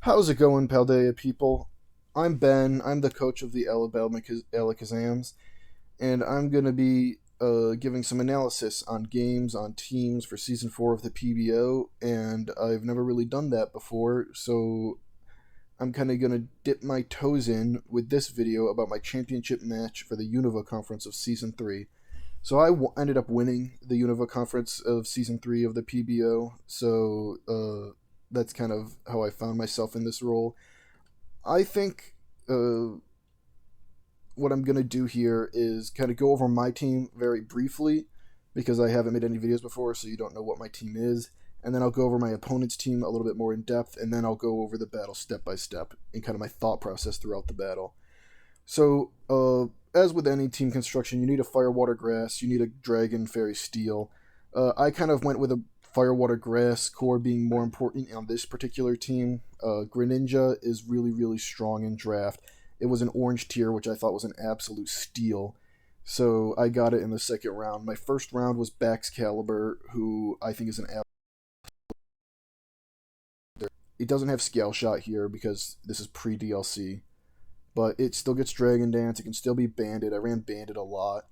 How's it going, Paldea people? I'm Ben. I'm the coach of the Alabama Alakazams, and I'm going to be giving some analysis on games, on teams for Season 4 of the PBO, and I've never really done that before, so I'm kind of going to dip my toes in with this video about my championship match for the Unova Conference of Season 3. So ended up winning the Unova Conference of Season 3 of the PBO, so that's kind of how I found myself in this role. I think what I'm going to do here is kind of go over my team very briefly because I haven't made any videos before, so you don't know what my team is. And then I'll go over my opponent's team a little bit more in depth, and then I'll go over the battle step by step and kind of my thought process throughout the battle. So, as with any team construction, you need a Fire, Water, Grass, you need a Dragon, Fairy, Steel. I kind of went with a Fire, Water, Grass core being more important on this particular team. Greninja is really, really strong in draft. It was an orange tier, which I thought was an absolute steal. So I got it in the second round. My first round was Baxcalibur, who I think is an absolute. It doesn't have Scale Shot here because this is pre-DLC. But it still gets Dragon Dance. It can still be Banded. I ran Banded a lot.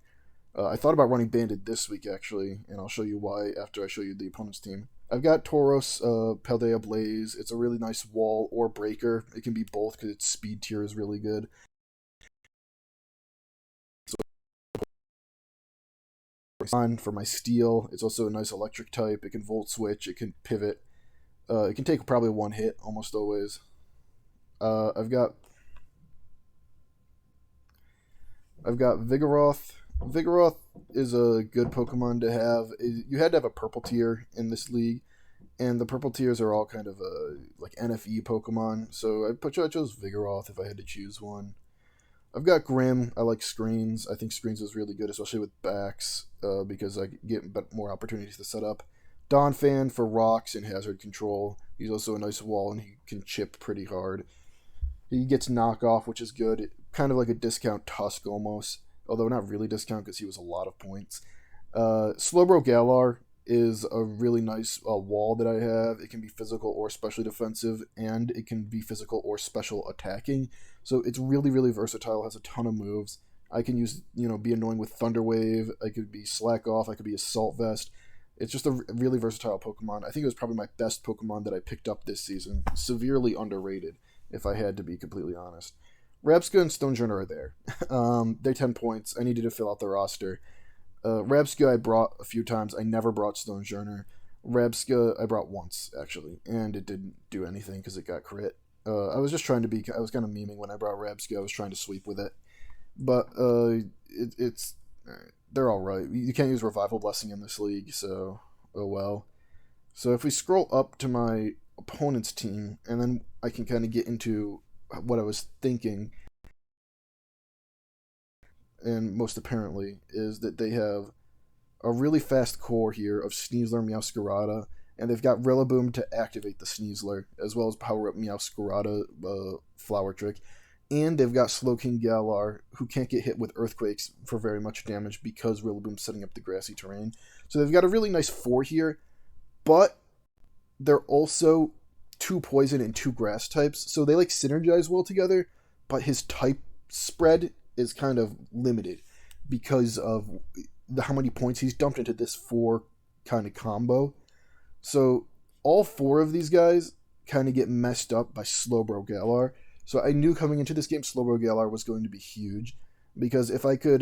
I thought about running Banded this week, actually, and I'll show you why after I show you the opponent's team. I've got Tauros, Paldea Blaze. It's a really nice wall or breaker. It can be both because its speed tier is really good. So, for my Steel, it's also a nice electric type. It can Volt Switch. It can Pivot. It can take probably one hit almost always. I've got Vigoroth. Vigoroth is a good Pokemon to have. You had to have a purple tier in this league, and the purple tiers are all kind of like NFE Pokemon, so I chose Vigoroth if I had to choose one. I've got Grim. I like Screens. I think Screens is really good, especially with backs, because I get more opportunities to set up. Donphan for rocks and hazard control. He's also a nice wall, and he can chip pretty hard. He gets knockoff, which is good. Kind of like a discount Tusk almost. Although not really discount because he was a lot of points. Slowbro Galar is a really nice wall that I have. It can be physical or specially defensive, and it can be physical or special attacking. So it's really, really versatile. Has a ton of moves. I can use, be annoying with Thunder Wave. I could be Slack Off. I could be Assault Vest. It's just a really versatile Pokemon. I think it was probably my best Pokemon that I picked up this season. Severely underrated, if I had to be completely honest. Rabska and Stonjourner are there. They're 10 points. I needed to fill out the roster. Rabska I brought a few times. I never brought Stonjourner. Rabska I brought once, actually, and it didn't do anything because it got crit. I was just trying to be... I was kind of memeing when I brought Rabska. I was trying to sweep with it. But it's... They're alright. You can't use Revival Blessing in this league, so... Oh well. So if we scroll up to my opponent's team, and then I can kind of get into what I was thinking, and most apparently, is that they have a really fast core here of Sneasler, Meowscarada, and they've got Rillaboom to activate the Sneasler, as well as power up Meowscarada Flower Trick, and they've got Slowking Galar, who can't get hit with Earthquakes for very much damage because Rillaboom's setting up the grassy terrain. So they've got a really nice 4 here, but they're also 2 poison and 2 grass types, so they like synergize well together, but his type spread is kind of limited because of how many points he's dumped into this 4 kind of combo. So all 4 of these guys kind of get messed up by Slowbro Galar. So I knew coming into this game Slowbro Galar was going to be huge, because if I could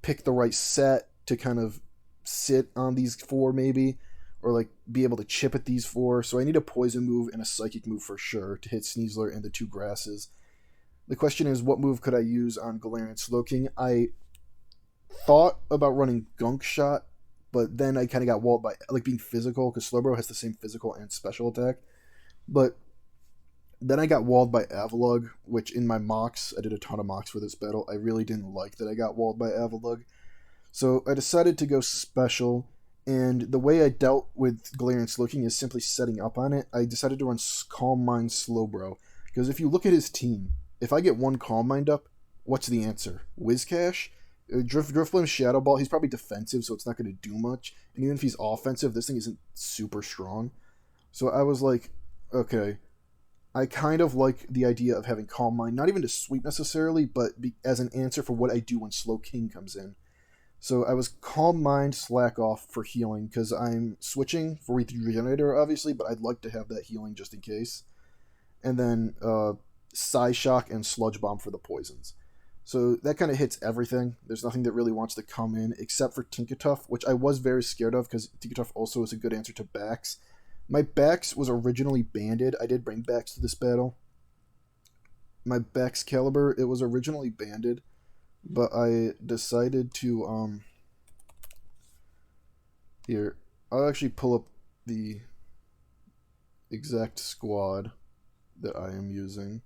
pick the right set to kind of sit on these 4 maybe, or like be able to chip at these 4. So I need a poison move and a psychic move for sure to hit Sneasler and the 2 grasses. The question is, what move could I use on Galarian Slowking? I thought about running Gunk Shot, but then I kind of got walled by like being physical, because Slowbro has the same physical and special attack. But then I got walled by Avalugg, which in my mocks, I did a ton of mocks for this battle. I really didn't like that I got walled by Avalugg. So I decided to go special. And the way I dealt with Galarian Slowking is simply setting up on it. I decided to run Calm Mind Slowbro, because if you look at his team, if I get 1 Calm Mind up, what's the answer? Whiscash? Drifblim Shadow Ball, he's probably defensive, so it's not going to do much. And even if he's offensive, this thing isn't super strong. So I was like, okay, I kind of like the idea of having Calm Mind, not even to sweep necessarily, but as an answer for what I do when Slow King comes in. So I was Calm Mind, Slack Off for healing, because I'm switching for Regenerator, obviously, but I'd like to have that healing just in case. And then Psy Shock and Sludge Bomb for the poisons. So that kind of hits everything. There's nothing that really wants to come in except for Tinkertuff, which I was very scared of because Tinkertuff also is a good answer to Bax. My Bax was originally banded. I did bring Bax to this battle. My Bax Caliber, it was originally banded, but I decided to here, I'll actually pull up the exact squad that I am using.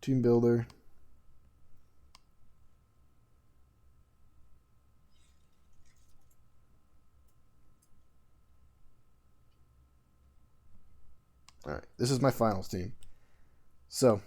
Team builder. Alright, this is my finals team. So,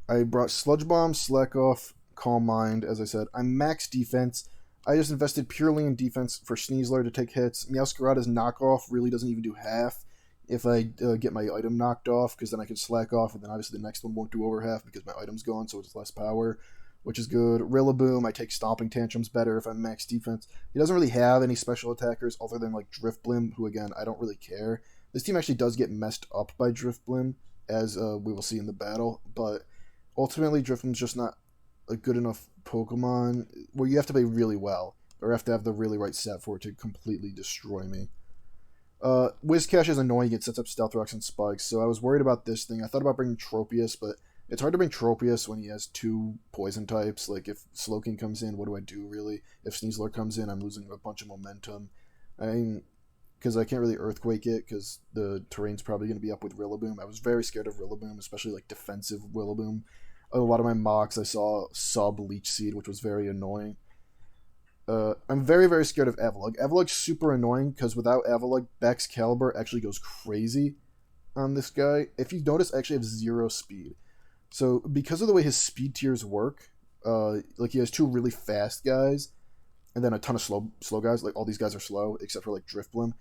I brought Sludge Bomb, Slack Off, Calm Mind, as I said. I'm max defense. I just invested purely in defense for Sneasler to take hits. Meowscarada's knockoff really doesn't even do half if I get my item knocked off, because then I can slack off, and then obviously the next one won't do over half because my item's gone, so it's less power, which is good. Rillaboom, I take Stomping Tantrums better if I'm max defense. He doesn't really have any special attackers other than like Driftblim, who again, I don't really care. This team actually does get messed up by Driftblim, as we will see in the battle, but ultimately Driftblim's just not a good enough Pokemon where you have to play really well, or have to have the really right set for it to completely destroy me. Whiscash is annoying. It sets up Stealth Rocks and Spikes, so I was worried about this thing. I thought about bringing Tropius, but it's hard to bring Tropius when he has two poison types. Like, if Slowking comes in, what do I do, really? If Sneasler comes in, I'm losing a bunch of momentum. Because I can't really Earthquake it, because the terrain's probably going to be up with Rillaboom. I was very scared of Rillaboom, especially, like, defensive Rillaboom. A lot of my mocks, I saw Sub-Leech Seed, which was very annoying. I'm very, very scared of Avalugg. Avalugg's super annoying because without Avalugg, Bax Caliber actually goes crazy on this guy. If you notice, I actually have 0 speed. So because of the way his speed tiers work, like he has 2 really fast guys and then a ton of slow guys. Like all these guys are slow except for like Driftblim.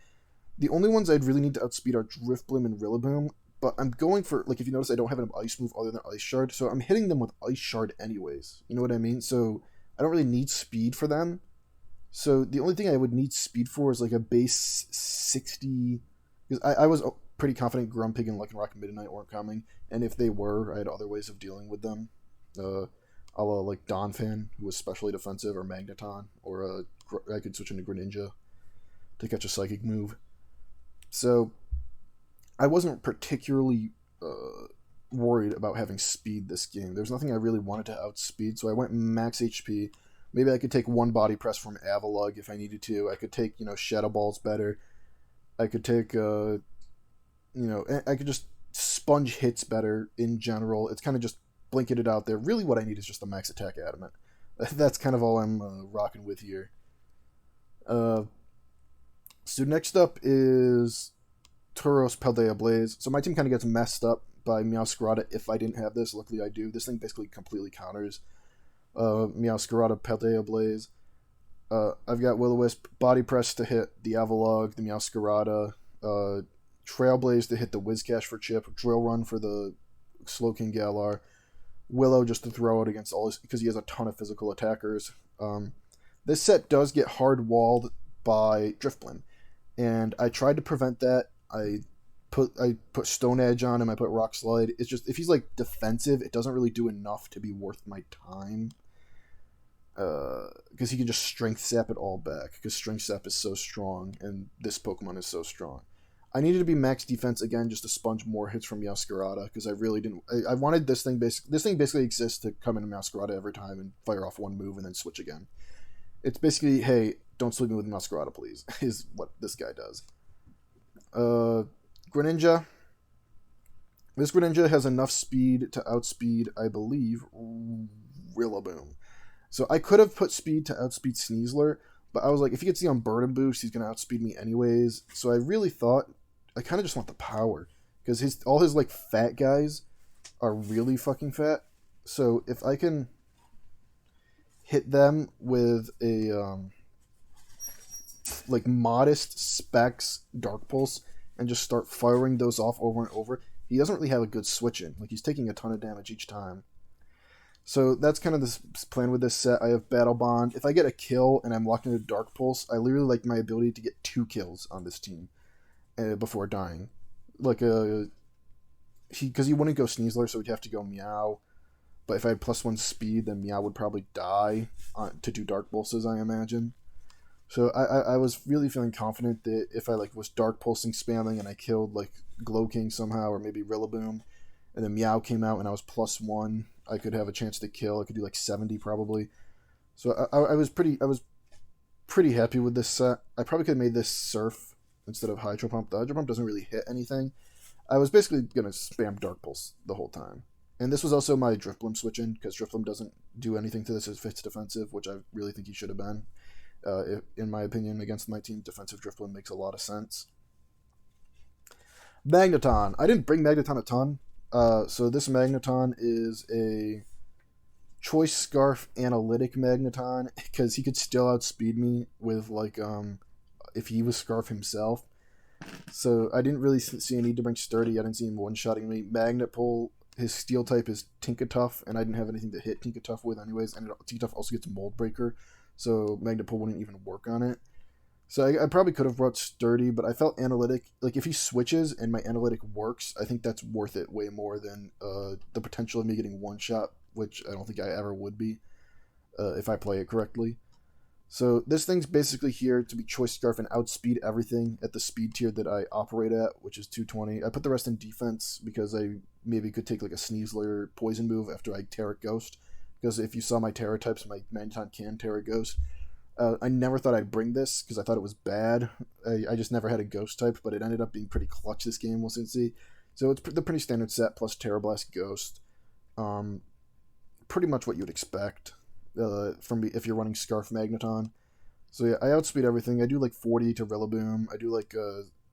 The only ones I'd really need to outspeed are Driftblim and Rillaboom. But I'm going for, like, if you notice, I don't have an ice move other than Ice Shard. So I'm hitting them with Ice Shard anyways. You know what I mean? So I don't really need speed for them. So the only thing I would need speed for is like a base 60, because I was pretty confident Grumpig and Lycanroc and Midnight weren't coming, and if they were, I had other ways of dealing with them. A la like Donphan, who was specially defensive, or Magneton, or I could switch into Greninja to catch a Psychic move. So I wasn't particularly worried about having speed this game. There's nothing I really wanted to outspeed, so I went max HP. Maybe I could take 1 Body Press from Avalugg if I needed to. I could take, Shadow Balls better. I could take, I could just sponge hits better in general. It's kind of just blinking it out there. Really what I need is just a max attack adamant. That's kind of all I'm rocking with here. So next up is Tauros Paldea Blaze. So my team kind of gets messed up by Meowscarada if I didn't have this. Luckily I do. This thing basically completely counters Meowscarada, Paldea Blaze. I've got Will-O-Wisp, Body Press to hit the Avalugg, the Meowscarada, Trailblaze to hit the Whiscash for chip, Drill Run for the Slowking Galar, Willow just to throw it against all his, because he has a ton of physical attackers. This set does get hard walled by Driftblim, and I tried to prevent that. I put Stone Edge on him, I put Rock Slide. It's just, if he's like defensive, it doesn't really do enough to be worth my time. Because he can just Strength Sap it all back, because Strength Sap is so strong, and this Pokemon is so strong. I needed to be max defense again, just to sponge more hits from Meowscarada, because I really didn't... I wanted this thing basically exists to come into Meowscarada every time and fire off 1 move and then switch again. It's basically, hey, don't sweep me with Meowscarada, please, is what this guy does. Greninja. This Greninja has enough speed to outspeed, I believe, Rillaboom. So I could have put speed to outspeed Sneasler, but I was like, if he gets the Unburden boost, he's going to outspeed me anyways. So I really thought, I kind of just want the power. because all his like fat guys are really fucking fat. So if I can hit them with a like modest specs Dark Pulse and just start firing those off over and over, he doesn't really have a good switch in. Like, he's taking a ton of damage each time. So that's kind of the plan with this set. I have Battle Bond. If I get a kill and I'm locked into Dark Pulse, I literally like my ability to get 2 kills on this team before dying. Like, because he wouldn't go Sneasler, so he'd have to go Meow. But if I had +1 speed, then Meow would probably die to do Dark Pulses, I imagine. So I was really feeling confident that if I like was Dark Pulsing spamming and I killed like Glow King somehow, or maybe Rillaboom, and then Meow came out and I was +1, I could have a chance to kill. I could do like 70 probably. So I was pretty happy with this set. I probably could have made this Surf instead of Hydro Pump. The Hydro Pump doesn't really hit anything. I was basically going to spam Dark Pulse the whole time. And this was also my Drifblim switch in, because Drifblim doesn't do anything to this if it's defensive, which I really think he should have been. In my opinion, against my team, defensive Drifblim makes a lot of sense. Magneton. I didn't bring Magneton a ton. So this Magneton is a Choice Scarf Analytic Magneton, because he could still outspeed me with, like, if he was Scarf himself. So I didn't really see a need to bring Sturdy. I didn't see him one-shotting me. Magnet Pull, his Steel type is Tinkatuff, and I didn't have anything to hit Tinkatuff with anyways, and Tinkatuff also gets Mold Breaker, so Magnet Pull wouldn't even work on it. So I probably could have brought Sturdy, but I felt Analytic, like if he switches and my Analytic works, I think that's worth it way more than the potential of me getting one-shot, which I don't think I ever would be if I play it correctly. So this thing's basically here to be Choice Scarf and outspeed everything at the speed tier that I operate at, which is 220. I put the rest in defense because I maybe could take like a Sneasler poison move after I Terra Ghost, because if you saw my Terra types, my Magneton can Terra Ghost. I never thought I'd bring this because I thought it was bad. I just never had a Ghost type, but it ended up being pretty clutch this game, we'll soon see. So it's the pretty standard set plus Terra Blast Ghost. Pretty much what you'd expect from me if you're running Scarf Magneton. So yeah, I outspeed everything. I do like 40 to Rillaboom. I do like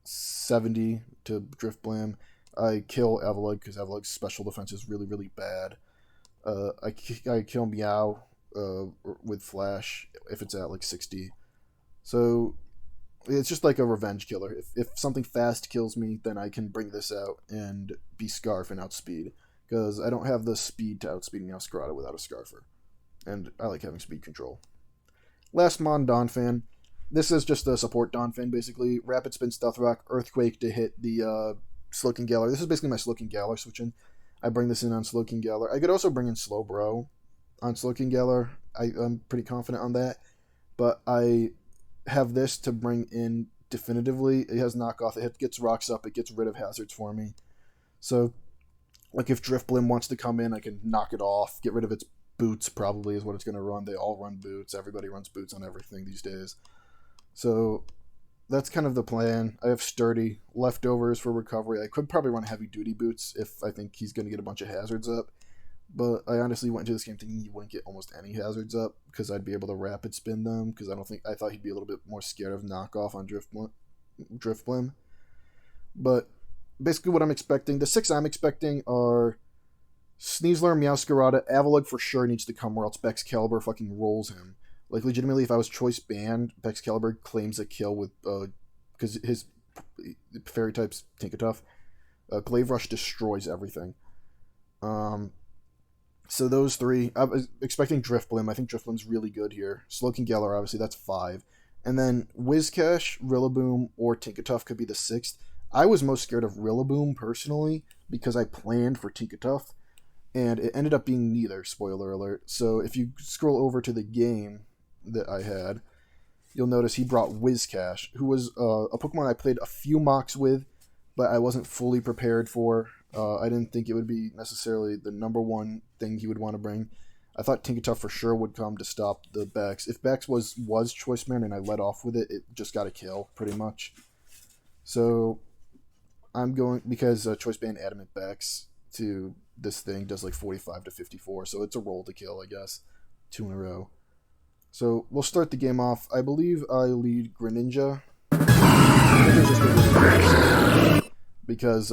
70 to Drifblim. I kill Avalugg because Avalug's special defense is really, really bad. I kill Meow with Flash if it's at like 60. So it's just like a revenge killer. If something fast kills me, then I can bring this out and be Scarf and outspeed, because I don't have the speed to outspeed Meowscarada without a Scarfer. And I like having speed control. Last Mon Donphan. This is just a support Donphan, basically. Rapid Spin, Stealth Rock, Earthquake to hit the Slowking Galar. This is basically my Slowking Galar switch-in. I bring this in on Slowking Galar. I could also bring in Slowbro on Slowking Galar. I'm pretty confident on that. But I have this to bring in definitively. It has knockoff. It gets rocks up. It gets rid of hazards for me. So, like if Drifblim wants to come in, I can knock it off. Get rid of its boots, probably, is what it's going to run. They all run boots. Everybody runs boots on everything these days. So that's kind of the plan. I have Sturdy. Leftovers for recovery. I could probably run Heavy Duty boots if I think he's going to get a bunch of hazards up. But I honestly went into this game thinking he wouldn't get almost any hazards up, because I'd be able to rapid spin them, because I thought he'd be a little bit more scared of knockoff on Drifblim. But basically what I'm expecting, the 6 I'm expecting are Sneasler, Meowscarada. Avalugg for sure needs to come, or else Bexcalibur fucking rolls him. Like, legitimately, if I was choice banned, Bexcalibur claims a kill with, because his fairy type's Tinkatuff. Glaive Rush destroys everything. So those 3. I was expecting Drifblim. I think Drifblim's really good here. Slowking Galar, obviously, that's 5. And then Whiscash, Rillaboom, or Tinkatuff could be the 6th. I was most scared of Rillaboom, personally, because I planned for Tinkatuff, and it ended up being neither, spoiler alert. So if you scroll over to the game that I had, you'll notice he brought Whiscash, who was a Pokemon I played a few mocks with, but I wasn't fully prepared for. I didn't think it would be necessarily the number one thing he would want to bring. I thought Tinkatuff for sure would come to stop the Bex. If Bex was Choice Man and I let off with it, it just got a kill, pretty much. So I'm going, because Choice Band Adamant Bex to this thing does like 45 to 54, so it's a roll to kill, I guess. 2 in a row. So we'll start the game off. I believe I lead Greninja. Because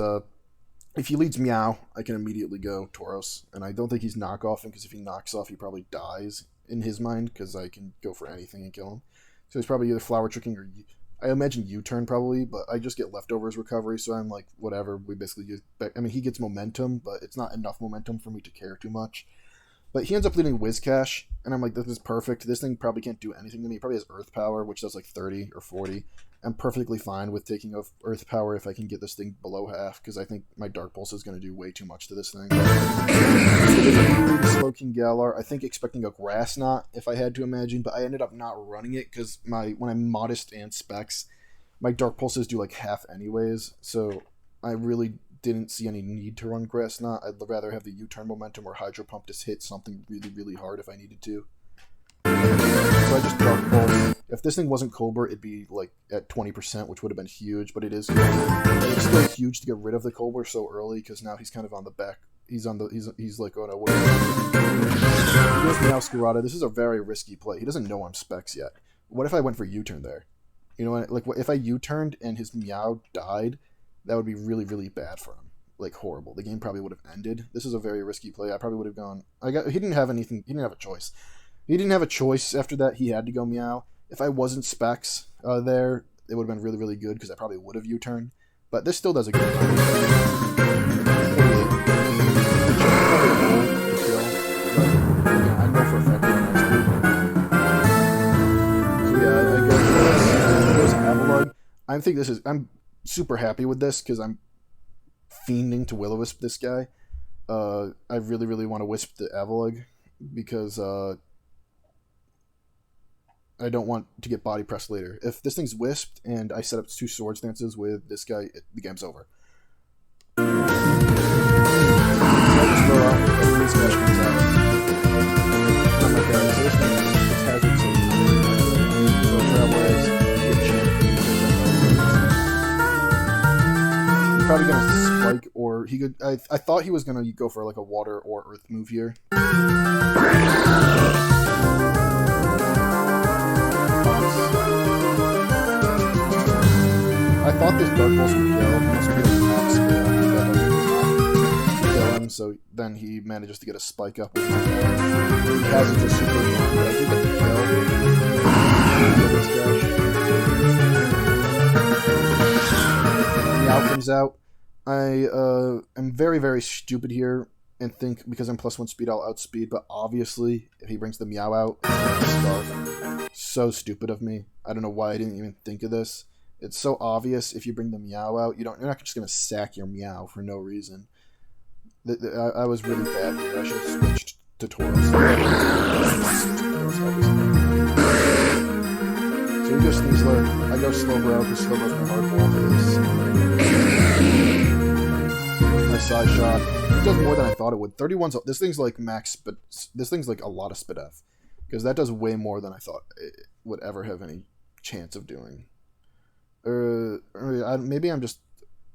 If he leads Meow, I can immediately go Tauros, and I don't think he's knockoff, because if he knocks off, he probably dies in his mind, because I can go for anything and kill him. So he's probably either Flower Tricking or I imagine U-turn probably, but I just get Leftovers recovery, so I'm like, whatever. We basically use. I mean, he gets momentum, but it's not enough momentum for me to care too much. But he ends up leading Whiscash, and I'm like, this is perfect. This thing probably can't do anything to me. It probably has Earth Power, which does like 30 or 40. I'm perfectly fine with taking off Earth Power if I can get this thing below half, because I think my Dark Pulse is going to do way too much to this thing. Slowking Galar, I think expecting a Grass Knot if I had to imagine, but I ended up not running it because when I'm Modest and Specs, my Dark Pulses do like half anyways, so I really didn't see any need to run Grass Knot. I'd rather have the U-turn momentum or Hydro Pump to hit something really, really hard if I needed to. So I just Dark Pulse. If this thing wasn't Cobra, it'd be like at 20%, which would have been huge, but it is. It's still huge to get rid of the Cobra so early, because now he's kind of on the back. He's like, oh no, what is now Scarada. This is a very risky play. He doesn't know I'm Specs yet. What if I went for U-turn there? You know what? Like, if I U-turned and his Meow died, that would be really, really bad for him. Like, horrible. The game probably would have ended. This is a very risky play. I probably would have gone. He didn't have anything. He didn't have a choice. He didn't have a choice after that. He had to go Meow. If I wasn't Specs there, it would have been really, really good, because I probably would have U-turned. But this still does a good job. I know for a fact that I'm super happy with this, because I'm fiending to Will-O-Wisp this guy. I really, really want to Wisp the Avalugg, because I don't want to get body pressed later. If this thing's Wisped and I set up 2 Sword Stances with this guy, the game's over. So I just go out, and this guy comes out. I'm like, guys, this thing is hazard safe. So Trailblaze, good chance. He's probably going to spike, or he could. I thought he was going to go for like a water or earth move here. I thought this Dark Pulse would kill. He must be like max kill him, so then he manages to get a spike up with his He has it just super long, but I do get the kill. Meow comes out. I am very, very stupid here and think, because I'm +1 speed, I'll outspeed, but obviously, if he brings the Meow out, it's going to Scarf. So stupid of me. I don't know why I didn't even think of this. It's so obvious. If you bring the Meow out, you're not just going to sack your Meow for no reason. I was really bad here. I should have switched to Tauros. So he goes Sneasler. I go Slowbro, because Slowbro's my hardball base. My side shot. It does more than I thought it would. 31's. This thing's like max, but this thing's like a lot of SpDef, because that does way more than I thought it would ever have any chance of doing. Maybe I'm just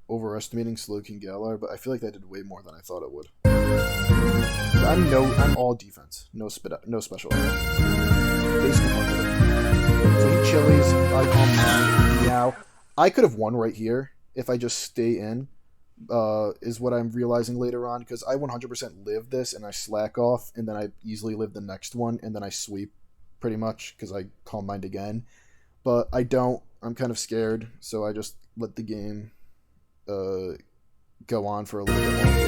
overestimating Slowking Galar, but I feel like that did way more than I thought it would. I'm all defense, no special. Basically, so he chilies. I calm down. Meow. I could have won right here if I just stay in. Is what I'm realizing later on, because I 100% live this and I slack off, and then I easily live the next one, and then I sweep pretty much because I Calm Mind again. But I don't. I'm kind of scared, so I just let the game go on for a little bit longer.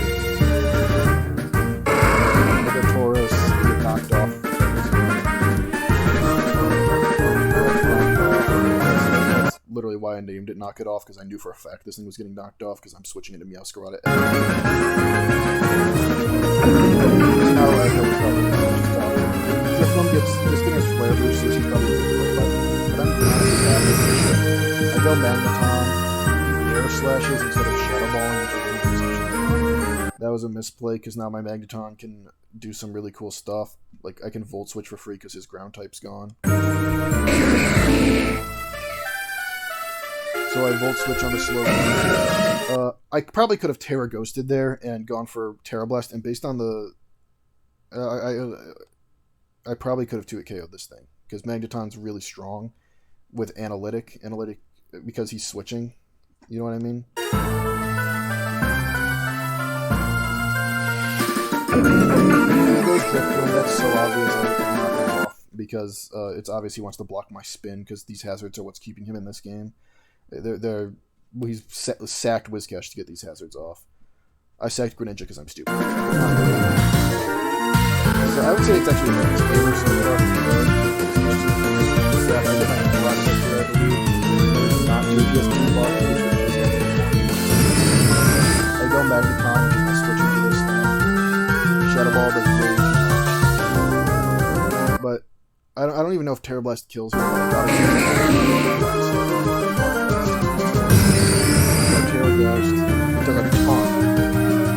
I get Tauros, I get knocked off. That's literally why I named it Knock It Off, because I knew for a fact this thing was getting knocked off, because I'm switching it to Meowscarada. This thing has Flare Boost, so he's probably going to but I'm I go Magneton, Air Slashes instead of Shadow Balling. That was a misplay, because now my Magneton can do some really cool stuff. Like, I can Volt Switch for free because his ground type's gone. So I Volt Switch on the slow. I probably could have Terra Ghosted there and gone for Terra Blast, and based on the... I probably could have 2-hit KO'd this thing, because Magneton's really strong with Analytic, because he's switching. You know what I mean? goes Driftwind, that's so obvious that I'm knocking off because it's obvious he wants to block my spin because these hazards are what's keeping him in this game. He's sacked Whiscash to get these hazards off. I sacked Greninja because I'm stupid. So I would say it's actually a favor so far. I go Magneton, I switch into this thing. Shadow Ball does way too much. But I don't even know if Terra Blast kills me. He took a ton.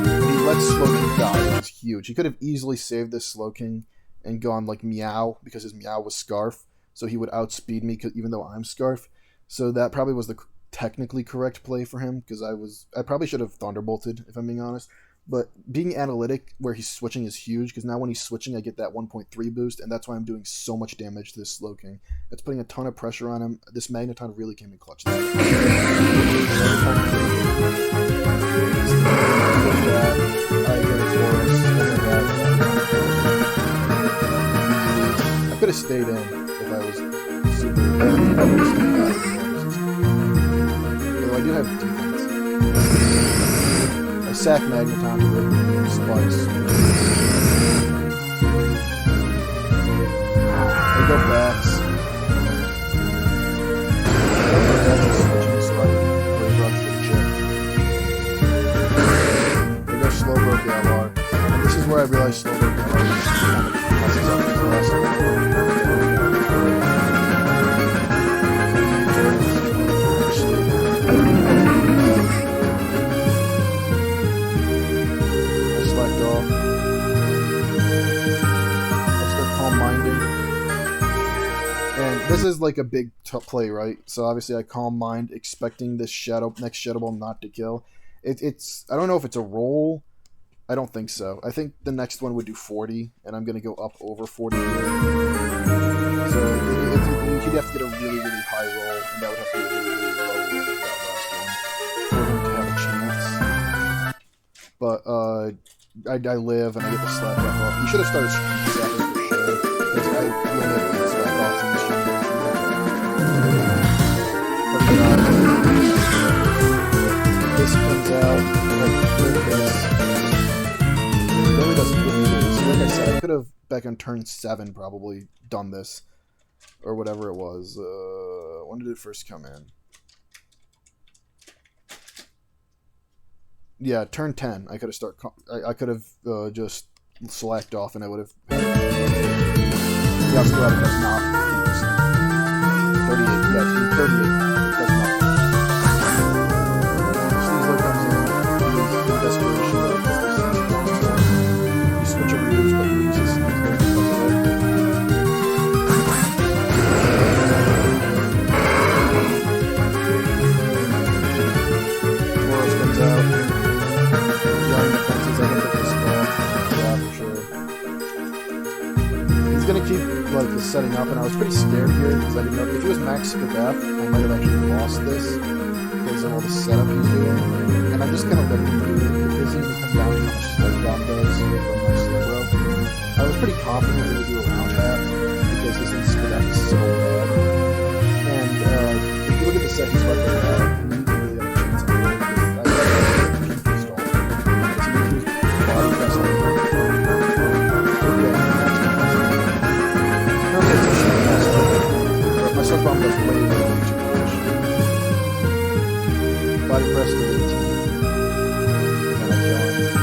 And he lets Slowking die, which is huge. He could have easily saved this Slowking and gone like Meow, because his Meow was Scarf, so he would outspeed me even though I'm Scarf. So that probably was the technically correct play for him, because I probably should have Thunderbolted, if I'm being honest. But being analytic where he's switching is huge, because now when he's switching I get that 1.3 boost, and that's why I'm doing so much damage to this Slowking. It's putting a ton of pressure on him. This Magneton really came in clutch. I could have stayed in if I was super Although I do have defense. I sack Magneton with Splice. I go Bats. I go Slowbro Galar. And this is where I realize Slowbro Galar is kind of messes up the rest. This is like a big play, right? So obviously I Calm Mind, expecting this next Shadow Ball not to kill. It's I don't know if it's a roll. I don't think so. I think the next one would do 40, and I'm going to go up over 40 here. So he'd have to get a really, really high roll, and that would have to be a really, really low roll with that last one for him to have a chance. But I live, and I get the slap back off. You should have started slapping for sure, because I really have to slap off in this generation. This comes out, it really doesn't give me this. So like I said, I could have, back on turn 7, probably done this, or whatever it was. When did it first come in? Yeah, turn 10. I could have I could have just slacked off, and I would have. Yes, that does not. 38. Yes, 38. It does not. Sneasler comes in. He's in desperation mode because there's you switch over moves, but you lose his Sneasler because of it. Boros comes out. Yelling defenses. I think this ball. Yeah, for sure. He's gonna keep like setting up, and I was pretty scared here because I didn't know if he was max for death, I might have actually lost this because of all the setup he's doing. And I'm just gonna let him do it. It doesn't even come down to how much Slug Bomb does from my Slowbro. I was pretty confident he would do around that because his instant death is so bad. And if you look at the set he's right there, he really have a chance of winning. I got a pink stall. Because he would use body press on him. My Slug Bomb does way too much. Body press to 18. And I kill him.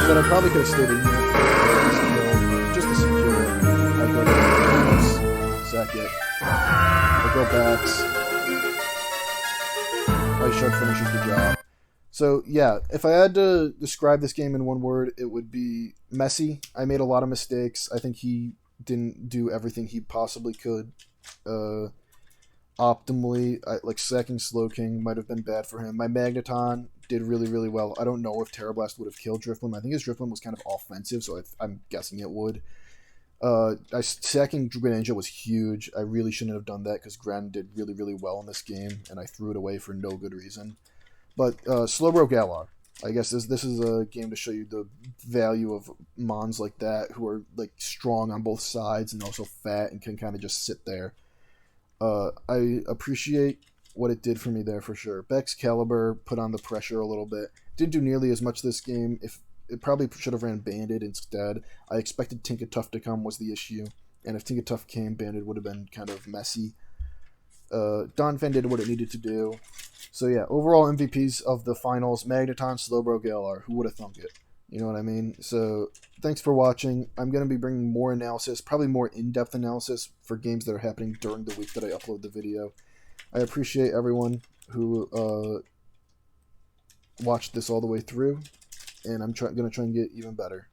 But I probably could have stayed in here. Just to secure it. I go to sack it. I go backs. My Shark finishes the job. So yeah, if I had to describe this game in one word, it would be messy. I made a lot of mistakes. I think he didn't do everything he possibly could optimally. Like sacking Slowking might have been bad for him. My Magneton did really, really well. I don't know if Terra Blast would have killed Drifblim. I think his Drifblim was kind of offensive, so I'm guessing it would. Sacking Greninja was huge. I really shouldn't have done that because Gren did really, really well in this game, and I threw it away for no good reason. But Slowbro Galar. I guess this is a game to show you the value of mons like that, who are like strong on both sides and also fat and can kind of just sit there. I appreciate what it did for me there for sure. Excalibur put on the pressure a little bit. Didn't do nearly as much this game. If it probably should have ran Bandit instead. I expected Tinkatuff to come was the issue, and if Tinkatuff came, Bandit would have been kind of messy. Donphan did what it needed to do. So yeah, overall MVPs of the finals: Magneton, Slowbro, Galar. Who would have thunk it? You know what I mean? So thanks for watching. I'm going to be bringing more analysis, probably more in-depth analysis for games that are happening during the week that I upload the video. I appreciate everyone who watched this all the way through, and I'm going to try and get even better.